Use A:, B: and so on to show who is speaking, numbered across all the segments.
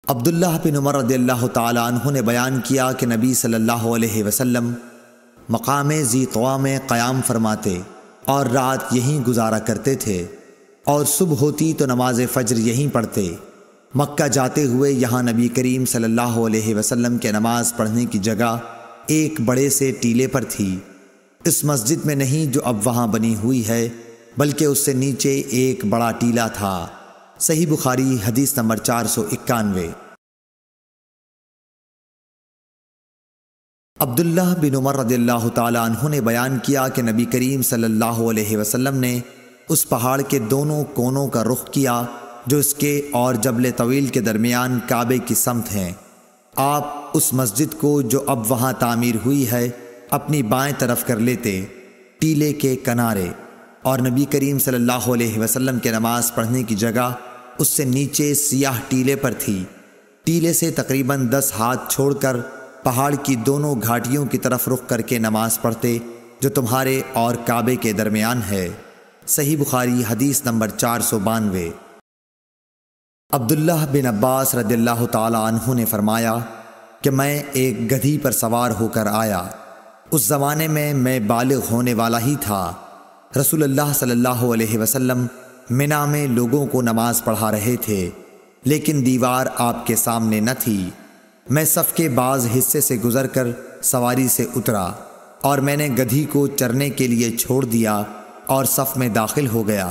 A: عبداللہ بن عمر رضی اللہ تعالی عنہ نے بیان کیا کہ نبی صلی اللہ علیہ وسلم مقام ذی طویٰ میں قیام فرماتے اور رات یہیں گزارا کرتے تھے، اور صبح ہوتی تو نماز فجر یہیں پڑھتے۔ مکہ جاتے ہوئے یہاں نبی کریم صلی اللہ علیہ وسلم کے نماز پڑھنے کی جگہ ایک بڑے سے ٹیلے پر تھی، اس مسجد میں نہیں جو اب وہاں بنی ہوئی ہے، بلکہ اس سے نیچے ایک بڑا ٹیلہ تھا۔ صحیح بخاری حدیث نمبر 491۔ عبداللہ بن عمر رضی اللہ تعالی عنہ نے بیان کیا کہ نبی کریم صلی اللہ علیہ وسلم نے اس پہاڑ کے دونوں کونوں کا رخ کیا جو اس کے اور جبل طویل کے درمیان کعبے کی سمت ہیں۔ آپ اس مسجد کو جو اب وہاں تعمیر ہوئی ہے اپنی بائیں طرف کر لیتے، ٹیلے کے کنارے، اور نبی کریم صلی اللہ علیہ وسلم کے نماز پڑھنے کی جگہ اس سے نیچے سیاہ ٹیلے پر تھی۔ ٹیلے سے تقریباً 10 ہاتھ چھوڑ کر پہاڑ کی دونوں گھاٹیوں کی طرف رخ کر کے نماز پڑھتے جو تمہارے اور کعبے کے درمیان ہے۔ صحیح بخاری حدیث نمبر 492۔ عبداللہ بن عباس رضی اللہ تعالی عنہ نے فرمایا کہ میں ایک گدھی پر سوار ہو کر آیا۔ اس زمانے میں بالغ ہونے والا ہی تھا۔ رسول اللہ صلی اللہ علیہ وسلم منا میں لوگوں کو نماز پڑھا رہے تھے، لیکن دیوار آپ کے سامنے نہ تھی۔ میں صف کے بعض حصے سے گزر کر سواری سے اترا اور میں نے گدھی کو چرنے کے لیے چھوڑ دیا اور صف میں داخل ہو گیا،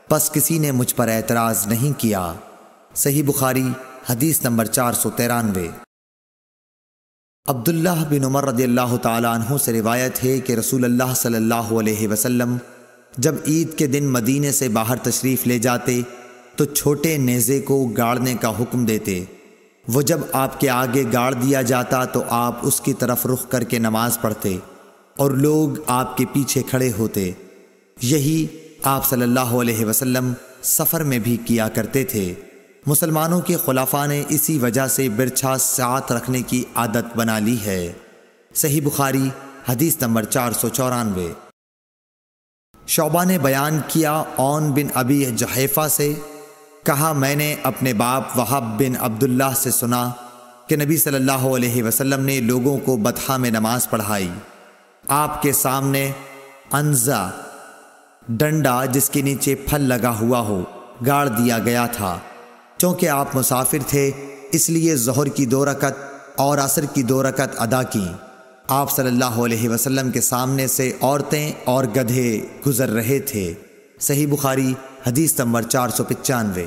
A: پس کسی نے مجھ پر اعتراض نہیں کیا۔ صحیح بخاری حدیث نمبر 493۔ عبداللہ بن عمر رضی اللہ تعالی عنہ سے روایت ہے کہ رسول اللہ صلی اللہ علیہ وسلم جب عید کے دن مدینے سے باہر تشریف لے جاتے تو چھوٹے نیزے کو گاڑنے کا حکم دیتے۔ وہ جب آپ کے آگے گاڑ دیا جاتا تو آپ اس کی طرف رخ کر کے نماز پڑھتے اور لوگ آپ کے پیچھے کھڑے ہوتے۔ یہی آپ صلی اللہ علیہ وسلم سفر میں بھی کیا کرتے تھے۔ مسلمانوں کے خلفاء نے اسی وجہ سے برچھا ساتھ رکھنے کی عادت بنا لی ہے۔ صحیح بخاری حدیث نمبر 494۔ شعبہ نے بیان کیا عون بن ابی جحیفہ سے کہا، میں نے اپنے باپ وہب بن عبداللہ سے سنا کہ نبی صلی اللہ علیہ وسلم نے لوگوں کو بطحا میں نماز پڑھائی۔ آپ کے سامنے عنزہ ڈنڈا جس کے نیچے پھل لگا ہوا ہو گاڑ دیا گیا تھا۔ چونکہ آپ مسافر تھے اس لیے ظہر کی 2 رکعت اور عصر کی 2 رکعت ادا کیں۔ آپ صلی اللہ علیہ وسلم کے سامنے سے عورتیں اور گدھے گزر رہے تھے۔ صحیح بخاری حدیث نمبر 495۔